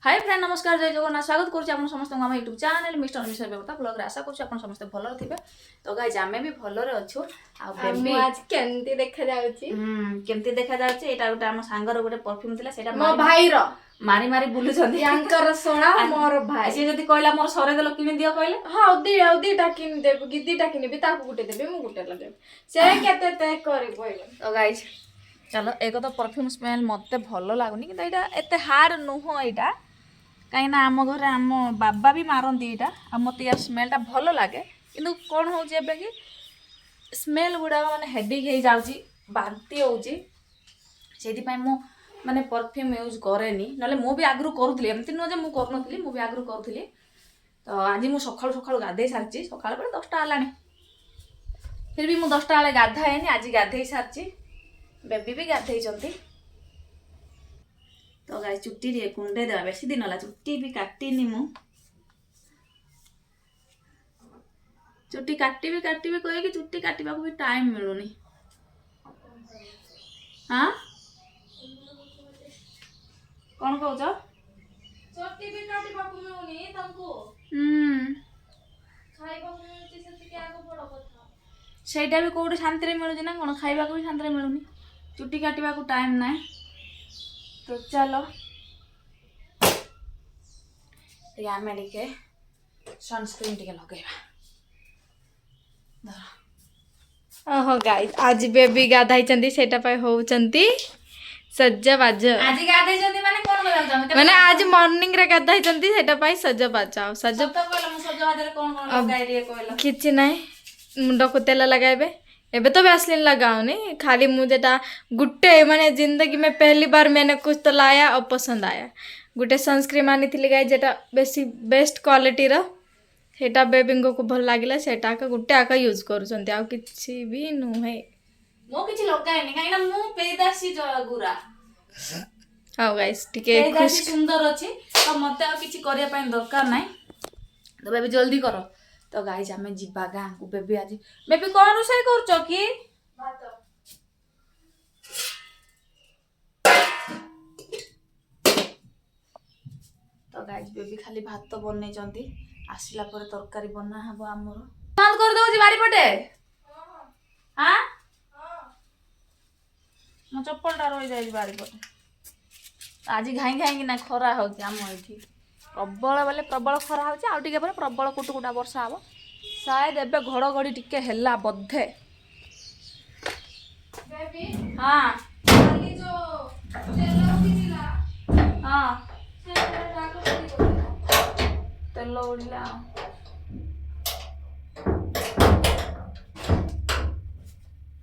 Hi friend नमस्कार जय जगन्नाथ स्वागत करुच्ची आप समस्त आम यूट्यूब चैनल मिस्टर मिश्र बेगता ब्लॉग आशा करुच्ची आप समस्त भल थे तो गाइज आमे भी भलरे अच्छु आज केमती देखा जाउची केमती देखा जाउची एटा गोटे आम सांगर गोटे परफ्यूम थिला सेटा मो भाई रो मारी मारी बुलुछंती यांकर सोना मोर भाई से जदी कहला मोर सरे देलो किनि दियो कहले हां दीटा किन देब दीटा किनबी ताको गुटे देबे मु गुटे लगे से केते ते करे कहले तो गाइज चलो एक तो परफ्यूम स्मेल मते भलो लागुनी कि एटा एते हार्ड नुह एटा कहीं आम घर आम बाबा भी मारती यहाँ मत यार स्मेलटा भल लगे कि कौन हो कि स्मेल गुड़ाक मैंने हेडिक हो जाऊँगी बांती होपाई मु माने परफ्यूम यूज कैनि ना मुझे आगु करूली एमती नुहे मुझे करूनी मुझे आगु करूली तो आज मुझे सका सका गाधे सारी सका बड़े 10टा है फिर भी मुझे 10टा बेले गाधाएनि आज गाधे सारी बेबी भी गाधे तो गाइस चुट्टी रे कुंडे देवा बेसी दिन होला चुट्टी भी काटिनी मु चुट्टी काटी भी कहे कि चुट्टी काटिबा को भी टाइम मिलुनी हां कौन कहू चुट्टी भी काटिबा को मिलुनी तमको खाइबा को मिलुची सेति के आगो बड़ कथा सेटा भी कोड शांति रे मिलुची ना कोन खाइबा को भी शांति रे मिलुनी चुट्टी काटिबा को टाइम ना तो चलो आम टे सनस्क्रीन टे लगेगा ओहो गाइस आज बेबी गाधाई चंदी सेटा पाई होउचंती सजबाज आज गाधे जंदी माने कोन करम माने आज मॉर्निंग रे गाधाई चंदी सेटा पाई सजबाज सज तो कहला मु सजबाज रे कोन कोन लगाई रे कहला किछि नाही मुंडा को तेल लगाइबे एबे तो वैसलीन लगाओनी खाली मुझे गुटे माने जिंदगी में पहली बार मैंने कुछ तो लाया और पसंद आया गुटे सनस्क्रीन आनी थी गाई जेटा बेसी बेस्ट क्वालिटी रो सेटा बेबी को भल लागिला सेटा का गुटे आका यूज करूछंती आ किछि भी नुहे मो किछि लगाइनी काई ना मु पेदासी गुरा हां गाइस टिके खुश सुंदर अछि तो मते आ किछि करिया पय दरकार नै तो बेबी जल्दी करो तो गाइस आमे जिबा गां को बेबी आज बेबी कोन रोसई करछो की भात तो गाइस बेबी खाली भात तो बनै जंती आसिला पर तरकारी बना हबो हमर बंद कर दो जी बारी पटे हां मो चप्पलटा रही जाय बारी पटे आज घाई घाई कि ना खरा होची हम एठी प्रबल बेले प्रबल खरा होची आ टिके पर प्रबल कुटकुटा वर्षा हबो शायद एबे घड़घड़ी टिके हेला बद्धे बेबी हां खाली जो तेल उठिला हां सेटा डाको तेल उड़िला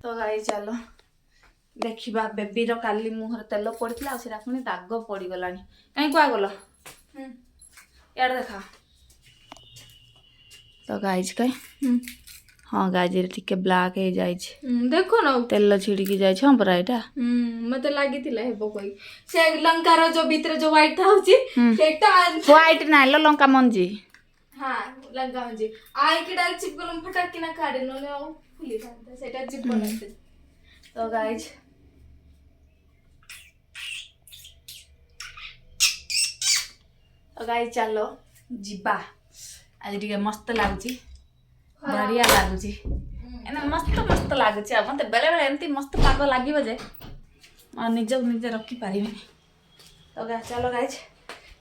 तो गाई चलो देखिबा बेबी रो काली मुहर तेल पड़ितला आ सेरा पुनी दाग पड़ी गलानी काई कुआ गलो यार देखा तो गाइज कई हाँ गाइज टिके ब्लैक हे जाय छै देखो ना तेल छिड़की जाय छै हमरा एटा मते लागितिला हेबो कोई से लंका रो जो भीतर जो व्हाइट था होची सेटा व्हाइट ना लो लंका मंजी हां लंका मंजी आई के डाल चिपकलम फटाक किना काडे नले आ फुली थांता सेटा चिपकलते तो गाइज चलो जिबा आज टिके मस्त लागुची बढ़िया लागुची एना मस्त मस्त लागुची अब मते बेले बेले एमती मस्त पाग लागिबो जे आ निज निज रखी पारिबिनी तो चलो गाइज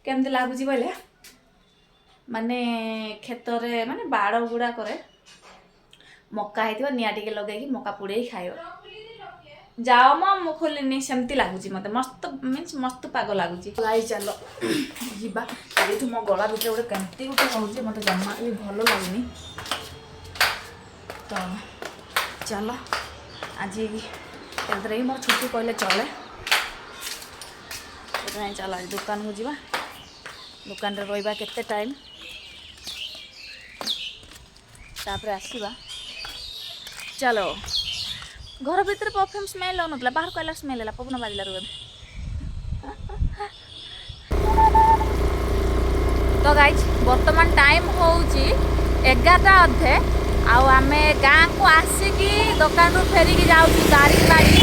केमती लागुची बोले माने खेतरे माने बाड़ गुड़ा करे मक्का हेतिबो निया टिके लगेकी मक्का पुड़ेई खाइबो जाओ मो खोलिनी सेमती लगुच मत मस्त मीन्स मस्त पाग लगुच गाई चलो जीवा ये मो गला भितर गोटे केमती गोटे हो मत जमा भी भल लगुनि तो चलो आज ही मोर छुट्टी कहले चले चलो आज दुकान को जीवा दुकान रे रहिबा केते टाइम तापर आसीबा चलो घर भीतर परफ्यूम स्मेल हो नतला बाहर कहला स्मेल हैला पवन बाजला रो तो गाइज वर्तमान टाइम होउची 11टा अधे आउ आमे गाँ को आसिकी दुकान रू फेरिकी जाउची गाड़ी गाड़ी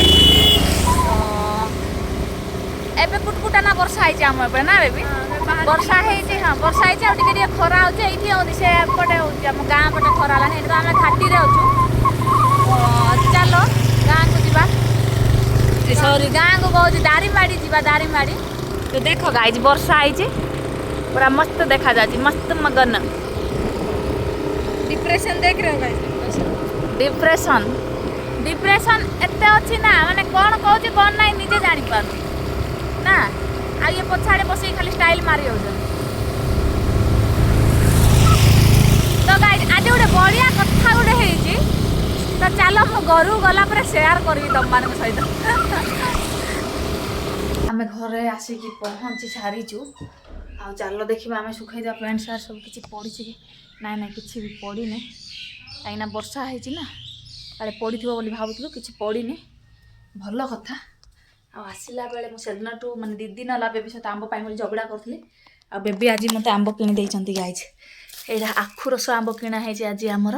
एबे कुटकुटा ना वर्षा आइछि हम एबे ना बेबी ବର୍ଷା ହେଇଛି ହଁ ବର୍ଷା ହେଇଛି ଆଉ ଟିକେ ଟିକେ ଖରା ହେଉଛି ଏଇଠି ହେଉନି ସେ ଏପଟେ ହେଉଛି ଆମ ଗାଁ ପଟେ ଖରା ହେଲାନି ଏଠି ତ ଆମେ ଘାଟିରେ ଅଛୁ ଚାଲ ଗାଁକୁ ଯିବା ସରି ଗାଁକୁ କହୁଛି ଦାରିମାଡ଼ି ଯିବା ଦାରିମାଡ଼ି ତ ଦେଖ ଗାଇଛି ବର୍ଷା ହେଇଛି ପୁରା ମସ୍ତ ଦେଖାଯାଉଛି ମସ୍ତ ମଗନ डिप्रेशन देख रहे हो गाइस डिप्रेशन डिप्रेशन एते अच्छी ना माने कौन कहूँ कौन ना निजे जानी पारुनी ना आ ये पछाड़े बस खाली स्टाइल मारी हो तो गाइस आज गोटे बढ़िया कथा गोटे होती तो चलो मो घर गला पर शेयर करी तुम मान सहित आम घरे आसिकी पहुँची सारीचु आ चलो देखा आम सुखाई दिया पैंट सार्ट सब किसी पड़ी कि ना ना किसी भी पड़ी कहीं वर्षा होती ना काले पड़ी बोली भावुलु किसी पड़नी भल कथा आसला बेले मुझे माने दीदी नाला बेबी सहित आंब पाई झगड़ा करी आ बेबी आज मत आंब किणी गाइज यहाँ आखु रस आंब किणा है आज आमर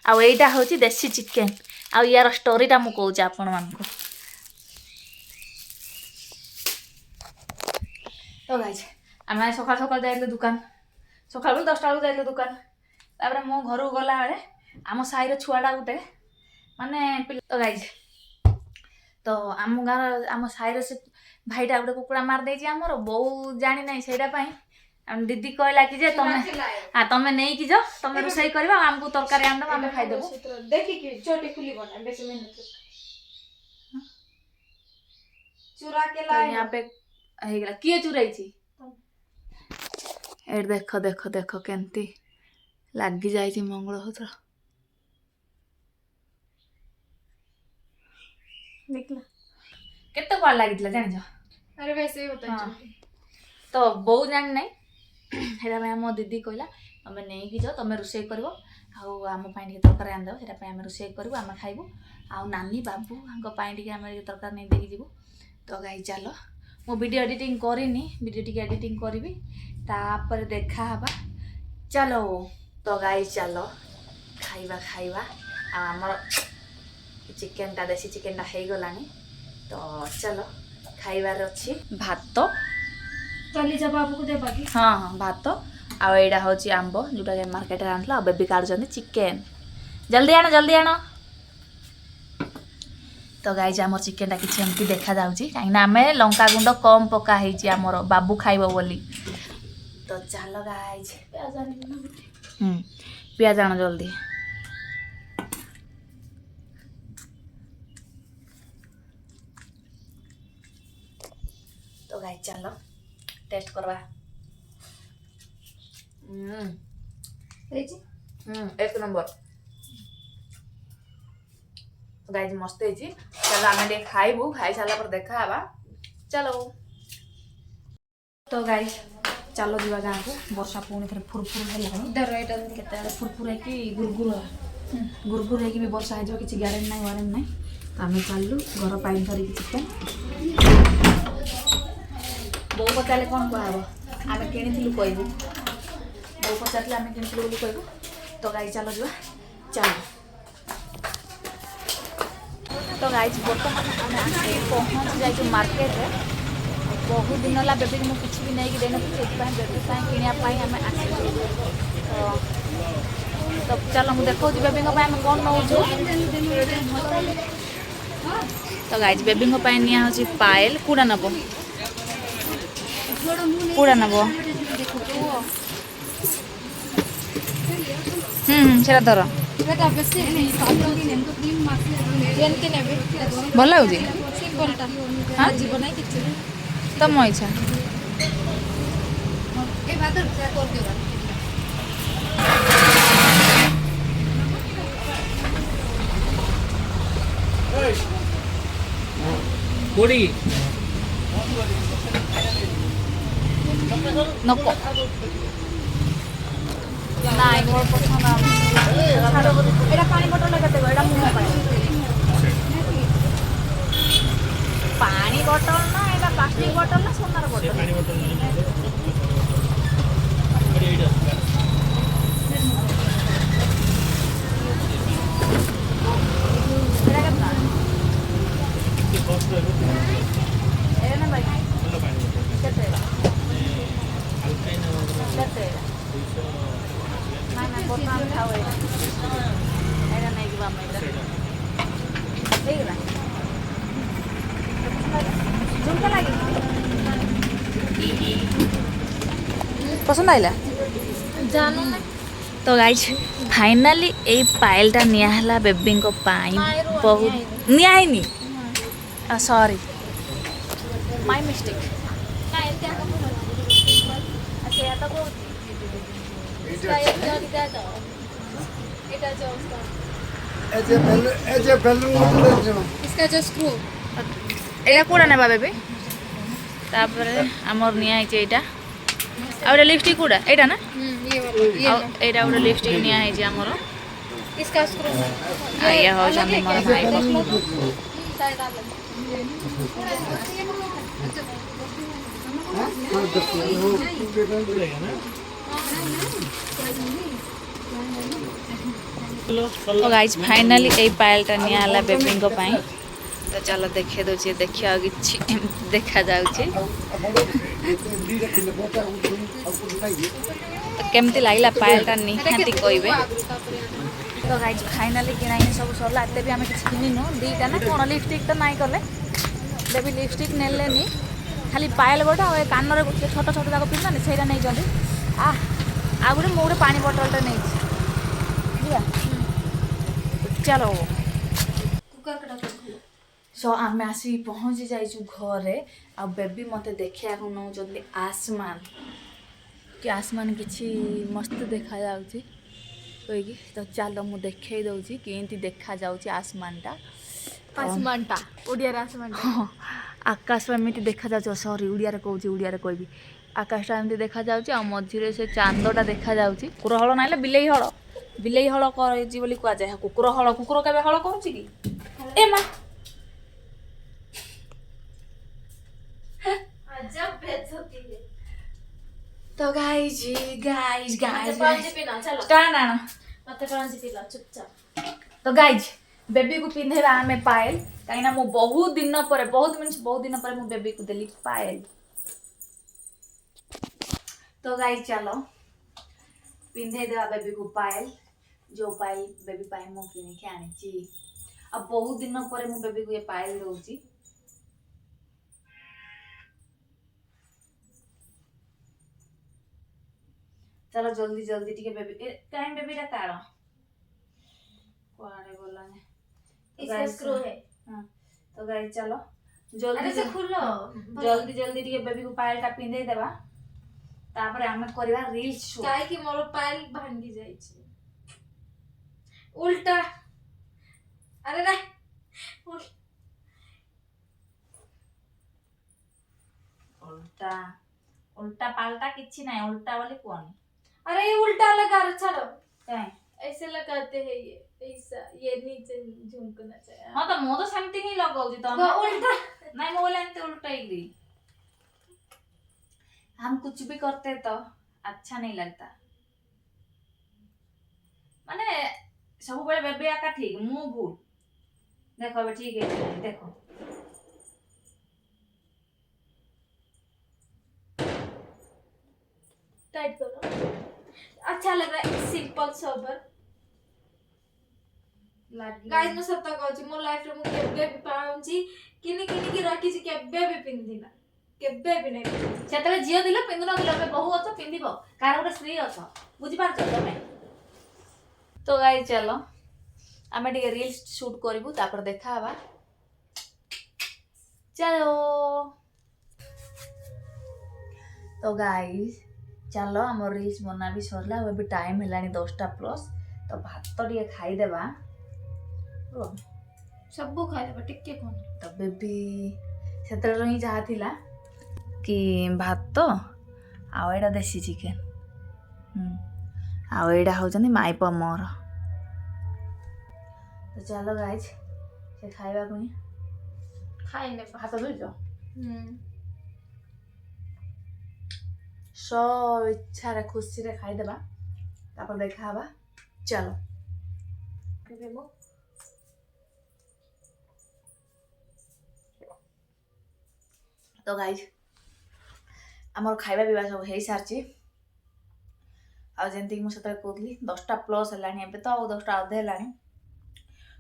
आईटा हूँ देसी चिकेन आ यार स्टोरीटा मुझे कौच आपण मानक तो गाइज आम सका सका जाइलु दुकान सका 10टा बेलू जाइलु दुकान तापर मो घर गला बेले आम साईर छुआटा गोटे माने तो गाइज तो आम गाँव आम साईर से भाईटा गोटे कुकुड़ा मार देछि आमर बो जानी ना से दीदी कहला कि जे तमे हाँ तमे नहीं कि जाओ तमे रोषाई करबा हमको तरकारी आन दम हम खाई देबो देखि कि छोटी खुली बना बेसी मेहनत चुरा के ला यहाँ पे हे गेला किए चुराई छी ए देखो देखो देखो केंती लागी जाई छी मंगलसूत्र निकला केते बार लागितला जानि छ अरे वैसे ही होता है तो बहु जानि नहीं हेरा में मो दीदी कहला तमे नहीं कि जाओ तमे रोषाई करबो आउ आम पाई टिके तरकारी आन दो सेटा पे आम रोषाई करबो आम खाइबो आउ नानी बाबू हांको पाई टिके आम तरकारी नहीं देकी जीवो तो गाई चलो मो वीडियो एडिटिंग करिनी वीडियो टिके एडिटिंग करबी तापर देखा हबा चलो तो गाई चलो खाइबा खाइबा आमर चिकेनटा देसी चिकेनटा हो गलानी तो चलो खाइबार अच्छी भात चली जा बाबू को देबा कि हाँ हाँ भात आईटा हूँ आंब जोटा कि मार्केट आनला बेबी काटुଛନ୍ତି चिकेन जल्दी आण तो गाइज आम चिकेनटा किसी एमती देखा जाऊँगी कहीं आम लंका गुंड कम पका आमर बाबू खाइब बोली तो चलो गाइज पियाज आण जल्दी तो गाइज चलो टेस्ट करवा एक नंबर गाइज मस्त है चलो आम खाइबू खाई सारा पर देखा हवा चलो तो गाइज चलो जीवा गाँव को वर्षा पुणी थे फुरफुर है फुरफुर है गुरगुर है भी वर्षा हो किसी ग्यारेंट ना वारेंट ना तो आम चलू घर पाई धरिकी चिकेन बो पचारे कौन कहब आम किणु कहबू बो पचारे आम किणु बोली कहबू तो गाई चलो जुआ चलो तो गाई बर्तमान आम पहुँच जाए मार्केट रे बहुत दिन है बेबी को किसी भी नहीं देनी से बेबी किनापाई आम आस तो चलो मुझे देखा बेबी आम कौन नौ तो गाई बेबी निया पायल कूड़ा नब कूड़ा नब सेटा धर भल लगे तुम इच्छा नको नाई मोर पसंद एटा पानी बोतल केते एटा मुह पानी बोतल ना एटा प्लास्टिक बोतल ना सोनार बोतल କେତେ ଏଇଟା ନା ନା ବର୍ତ୍ତମାନ ଖାଉ ଏଇଟା ଏଇଟା ନେଇଯିବା ଆମେ ଏଇଟା ହେଇଗଲା ଝୁମକା ଲାଗି ପସନ୍ଦ ଆଇଲା जानू ना तो गाइज फाइनाली एई पायलटा निया हला बेबीଙ୍କ ପାଇଁ बहुत निया हैनी सॉरी माय मिस्टेक अच्छा या तो बहुत इसका जो स्क्रू एटा कोड़ा नेबा बेबी तापरे हमर निया है एटा आ लिपस्टिक कोड़ा एटा ना ये वाला एटा गोटे लिपस्टिक निया है हमर इसका स्क्रू ये हो जन मोर भाई तो गाइज फाइनाली एई पायलटा निया हला बेबीଙ୍କ ପାଇଁ तो चलो देखे दउछि देखिया किछि देखा जाउछि तो केमती लागला पायलटा निहाती कहबे तो गाइज फाइनाली किनाई सब सरला एते भी आमे किछि किनिनु दीटा ना कोन लिपस्टिक तो नाइ करले बेबी लिपस्टिक नेलेनी खाली पायल गोटा और कान रे गोटे छोट छोट जाक पिन्ना सेटा नै जल्दी आ गुटे मो गुटे पानी बोतलटा नै बुझा चलो सो आम आसी पहुँची जाइछु घरे आ बेबी मते देखिया को नौ जल्दी आसमान कि आसमान किछि मस्त देखा जाउछि कोई तो चलो मु देखै दउछि केंती देखा जाउछि आसमानटा आसमानटा ओडिया रे आसमानटा आकाश एमती देखा जाउछि सॉरी उड़िया रे कहउछि उड़िया रे कहबी आकाशटा एमती देखा जाउछि आ मझिरे से चांदटा देखा जाउछि कुकुर हळ नाइले बिलेई हळ करछि बोली कुआ जाय कुकुर केबे हळ कहउछि कि ए मा अजब बेइज्जती है तो गाइज पांजी पिना चलो स्टार्ट आना मते पांजी पिला चुपचाप तो गाइज बेबी को पिंधेबा हमें पायल कहीं मु बहुत दिन पर बहुत दिन पर मु बेबी को देली पायल तो गाइज चलो पिंधे देवा बेबी को पायल जो पायल बेबी पाए मु किनी के आनी छी अब बहुत दिन पर मु बेबी को ये पायल दउची चलो जल्दी जल्दी टिके बेबी टाइम बेबीटा तार कुआड़े बोला ने इसका स्क्रू है हां तो गाइस चलो जल्दी अरे से खुलो जल्दी जल्दी टिके बेबी को पायलटा पिंधे देबा तापर हमें करबा रील्स शूट काहे कि मोर पायल भांगी जाई छी उल्टा अरे ना उल्टा उल्टा पाल्टा किछि नहीं उल्टा वाली कोनी अरे ये उल्टा लगा रे छोड़ो काहे ऐसे लगाते हैं ये ऐसा ये नीचे झुमकना चाहिए हां तो मो तो सेमती ही लगाउजी तो वो उल्टा नहीं मो बोले एंते उल्टा ही दी हम कुछ भी करते तो अच्छा नहीं लगता माने सब बड़े बेबी आका ठीक मु भूल देखो बे ठीक है देखो टाइट करो अच्छा लग रहा है सिंपल सोबर गाइस मैं सत्ता कहूची मो लाइफ रे मु केबे भी पाउची किनी की रखी छी केबे भी पिंदिना केबे भी नहीं सेतले जियो दिलो पिंदुना दिलो बे बहु अछ पिंदिबो कार गोटे स्त्री अछ बुझी पारछ तमे तो गाइस चलो आमे टिके रील्स शूट करबू तापर देखा हवा चलो तो गाइस चलो आम रील्स बना भी सरला अभी टाइम है 10टा प्लस तो भात टे खाई देबा सब खाई देबा टिके कोन तो बेबी सेतर ही जहा थिला कि भात आ एडा देसी चिकन आ एडा होजनी माइप मोर तो चलो गाइस से खाइबा को खाई ने हाथ धोइजो सब इच्छा रे खुशी रे खाई देबा तापर देखा हवा चलो तो गाइस हमर खाइबा पीबा सब हेई सारची ଆଉ ଯେମିତିକି ମୁଁ ସେତେବେଳେ କହୁଥିଲି 10ଟା ପ୍ଲସ୍ ହେଲାଣି, ଏବେ ତ ଆଉ 10ଟା ଅଧେ ହେଲାଣି,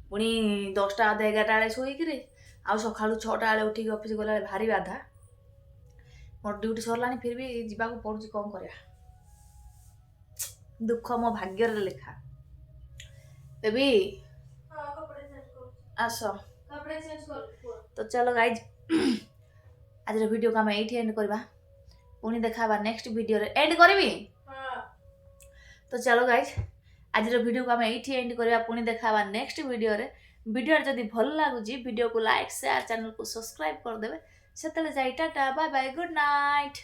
ପୁଣି 10ଟା ଅଧେ 11ଟା ବେଳେ ଶୋଇକିରି ଆଉ ସକାଳୁ 6ଟା ବେଳେ ଉଠିକି ଅଫିସ୍ ଗଲାବେଳେ ଭାରି ବାଧା। ମୋର ଡ୍ୟୁଟି ସରିଲାଣି ଫିର୍ ବି ଯିବାକୁ ପଡ଼ୁଛି, କ'ଣ କରିବା, ଦୁଃଖ ମୋ ଭାଗ୍ୟରେ ଲେଖା। ବେବି ଆସ। ତ ଚलो ଗାଇଜ୍, ଆଜିର ଭିଡ଼ିଓକୁ ଆମେ ଏଇଠି ଏଣ୍ଡ କରିବା, ପୁଣି ଦେଖା ହେବା ନେକ୍ସଟ ଭିଡ଼ିଓରେ। ଏଣ୍ଡ କରିବି? ତ ଚलो ଗାଇଜ୍, ଆଜିର ଭିଡ଼ିଓକୁ ଆମେ ଏଇଠି ଏଣ୍ଡ କରିବା, ପୁଣି ଦେଖା ହେବା ନେକ୍ସଟ ଭିଡ଼ିଓରେ। ଭିଡ଼ିଓରେ ଯଦି ଭଲ ଲାଗୁଛି ଭିଡ଼ିଓକୁ ଲାଇକ୍ ସେୟାର ଚ୍ୟାନେଲକୁ ସବସ୍କ୍ରାଇବ୍ କରିଦେବେ। ସେତେବେଳେ ଯାଇ ta-ta bye bye good night.